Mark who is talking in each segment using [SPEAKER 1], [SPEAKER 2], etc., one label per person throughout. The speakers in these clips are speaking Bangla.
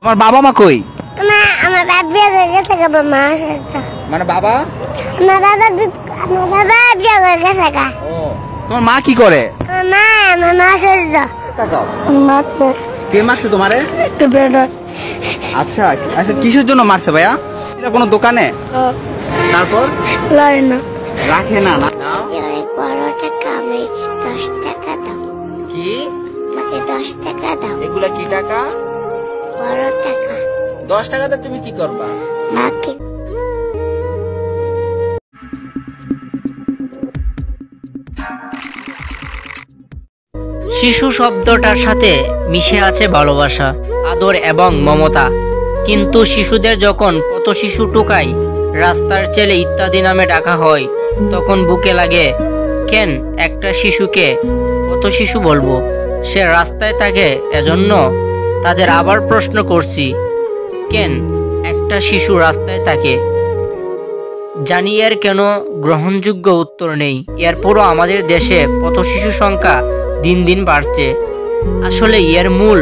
[SPEAKER 1] তোমার বাবা মা কই?
[SPEAKER 2] আমার বাবা বিয়ে করে গেছে গা, মা আছে তো।
[SPEAKER 1] মানে বাবা?
[SPEAKER 2] আমার বাবা বিয়ে করে গেছে গা।
[SPEAKER 1] ও, তোমার মা কি করে?
[SPEAKER 2] আমার মা আছে তো।
[SPEAKER 1] তাকাও।
[SPEAKER 2] মা আছে।
[SPEAKER 1] কে মারছে তোমারে?
[SPEAKER 2] একটু বেড়া।
[SPEAKER 1] আচ্ছা আচ্ছা, কিসের জন্য মারছে ভাইয়া? এটা কোনো দোকানে? তারপর
[SPEAKER 2] লাই না।
[SPEAKER 1] রাখে না না।
[SPEAKER 2] অনেক বড় টাকা, আমি 10 টাকা দাও।
[SPEAKER 1] কি?
[SPEAKER 2] আমাকে 10 টাকা দাও।
[SPEAKER 1] এগুলা কি টাকা?
[SPEAKER 2] বড় টাকা।
[SPEAKER 1] 10 টাকাতে তুমি কি করবা?
[SPEAKER 2] বাকি
[SPEAKER 3] শিশু শব্দটার সাথে মিশে আছে ভালোবাসা, আদর এবং মমতা। কিন্তু শিশুদের যখন পথ শিশু টোকাই, রাস্তার ছেলে ইত্যাদি নামে ডাকা হয়, তখন বুকে লাগে, কেন একটা শিশুকে পথ শিশু বলবো? সে রাস্তায় থাকে এজন্য? তাদের আবার প্রশ্ন করছি, কেন একটা শিশু রাস্তায় থাকে? জানি এর কেন গ্রহণযোগ্য উত্তর নেই। এরপরও আমাদের দেশে পথ শিশু সংখ্যা দিন দিন বাড়ছে। আসলে এর মূল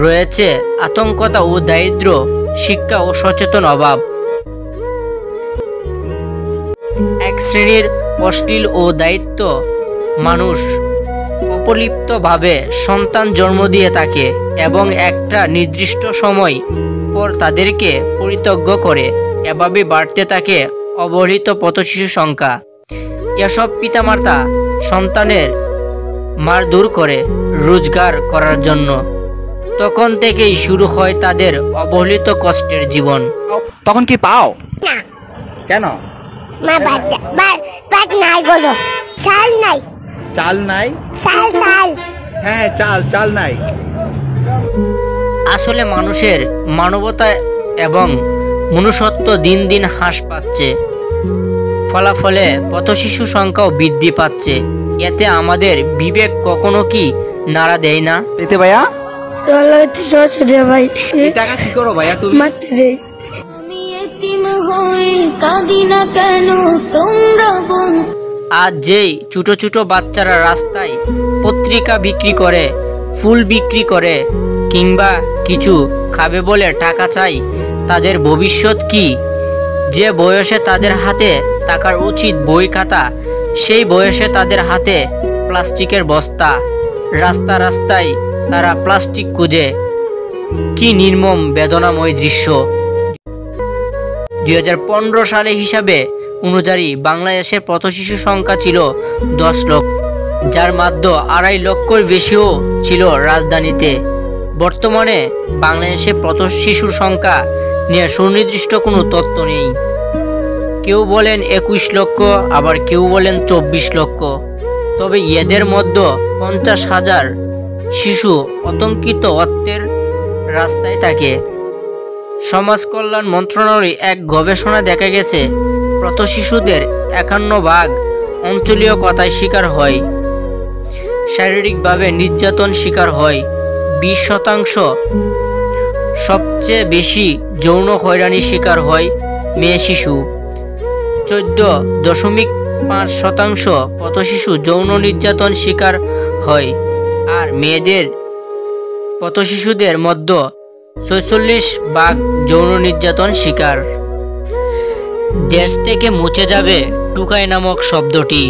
[SPEAKER 3] রয়েছে আতঙ্কতা ও দারিদ্র্য, শিক্ষা ও সচেতন অভাব। এক শ্রেণীর অশ্লীল ও দায়িত্ব মানুষ অপলিপ্তভাবে সন্তান জন্ম দিয়ে থাকে এবং একটা নির্দিষ্ট সময় পর তাদেরকে পরিত্যক্ত করে। এভাবে বাড়তে থাকে অবহেলিত পথশিশু সংখ্যা। এসব পিতামাতা সন্তানের মারধর করে রোজগার করার জন্য। তখন থেকেই শুরু হয় তাদের অবহেলিত কষ্টের জীবন।
[SPEAKER 1] তখন কি পাও?
[SPEAKER 2] না।
[SPEAKER 1] কেন?
[SPEAKER 2] মা বাদ নাই গলো। চাল নাই।
[SPEAKER 1] চাল নাই?
[SPEAKER 2] চাল।
[SPEAKER 1] হ্যাঁ চাল নাই।
[SPEAKER 3] আসলে মানুষের মানবতা এবং মনুষ্যত্ব দিন দিন হ্রাস পাচ্ছে। ফলাফলে পথশিশু সংখ্যাও বৃদ্ধি পাচ্ছে। এতে আমাদের বিবেক কখনো কি নাড়া দেয় না?
[SPEAKER 1] এতে ভাইয়া
[SPEAKER 2] ভাই
[SPEAKER 1] এই টাকা কি করো ভাইয়া তুমি?
[SPEAKER 2] মারতে দেই।
[SPEAKER 4] আমি এতিম হই কাঁদি না কেন তোমরা বোন।
[SPEAKER 3] আজ যেই ছোট ছোট বাচ্চারা রাস্তায় পত্রিকা বিক্রি করে, ফুল বিক্রি করে, কিংবা কিছু খাবে বলে টাকা চাই, তাদের ভবিষ্যৎ কি? যে বয়সে তাদের হাতে থাকার উচিত বই খাতা, সেই বয়সে তাদের হাতে প্লাস্টিকের বস্তা। রাস্তায় তারা প্লাস্টিক খুঁজে। কি নির্মম বেদনাময় দৃশ্য। 2015 সালে হিসাবে অনুযায়ী বাংলাদেশের পথশিশু সংখ্যা ছিল 10 লক্ষ, যার মধ্যে 2.5 লক্ষের বেশিও ছিল রাজধানীতে। বর্তমানে বাংলাদেশে পথশিশুর সংখ্যা নিয়ে সুনির্দিষ্ট কোনো তথ্য নেই। কেউ বলেন 21 লক্ষ, আবার কেউ বলেন 24 লক্ষ। তবে এদের মধ্যে 50,000 শিশু আতঙ্কিত অর্থের রাস্তায় থাকে। সমাজ কল্যাণ মন্ত্রণালয়ের এক গবেষণা দেখা গেছে, পথশিশুদের 51% অঞ্চলীয় কথায় শিকার হয়, শারীরিকভাবে নির্যাতন শিকার হয়। 20% সবচেয়ে বেশি যৌন হয়রানির শিকার হয় মেয়ে শিশু। 14.5% পথশিশু যৌন নির্যাতন শিকার হয়। আর মেয়েদের পথশিশুদের মধ্যে 46% যৌন নির্যাতন শিকার। দেশ থেকে মুছে যাবে টুকাই নামক শব্দটি।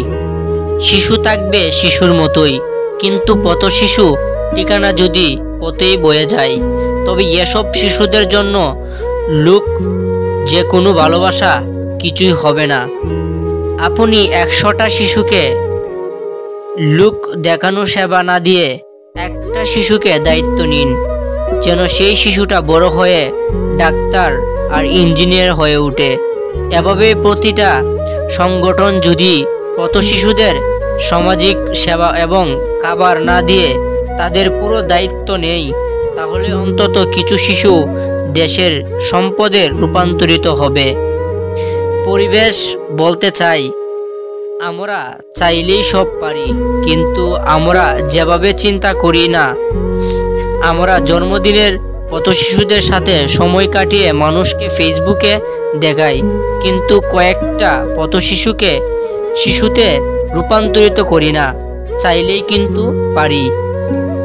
[SPEAKER 3] শিশু থাকবে শিশুর মতোই, কিন্তু পথশিশু ঠিকানা যদি পথেই বয়ে যায়, তবে এসব শিশুদের জন্য লোক যে কোনো ভালোবাসা কিছুই হবে না। আপনি 100টা শিশুকে লোক দেখানো সেবা না দিয়ে একটা শিশুকে দায়িত্ব নিন, যেন সেই শিশুটা বড় হয়ে ডাক্তার আর ইঞ্জিনিয়ার হয়ে ওঠে। এভাবে প্রতিটা সংগঠন যদি পথশিশুদের সামাজিক সেবা এবং খাবার না দিয়ে তাদের পুরো দায়িত্ব নেয়, তাহলে অন্তত কিছু শিশু দেশের সম্পদে রূপান্তরিত হবে। পরিবেশ বলতে চাই, আমরা চাইলেই সব পারি, কিন্তু আমরা যেভাবে চিন্তা করি না। আমরা জন্মদিনের পথশিশুদের সাথে সময় কাটিয়ে মানুষকে ফেসবুকে দেখাই, কিন্তু কয়েকটা পথশিশুকে শিশুতে রূপান্তরিত করি না। চাইলেই কিন্তু পারি।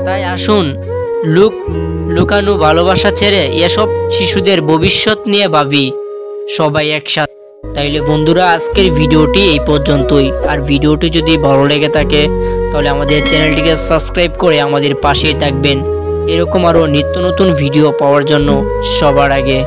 [SPEAKER 3] তাই আসুন লুকানো ভালোবাসা ছেড়ে এসব শিশুদের ভবিষ্যৎ নিয়ে ভাবি সবাই একসাথে। তাইলে বন্ধুরা, আজকের ভিডিওটি এই পর্যন্তই। আর ভিডিওটি যদি ভালো লেগে থাকে তাহলে আমাদের চ্যানেলটিকে সাবস্ক্রাইব করে আমাদের পাশেই থাকবেন, এরকম আরও নিত্য নতুন ভিডিও পাওয়ার জন্য সবার আগে।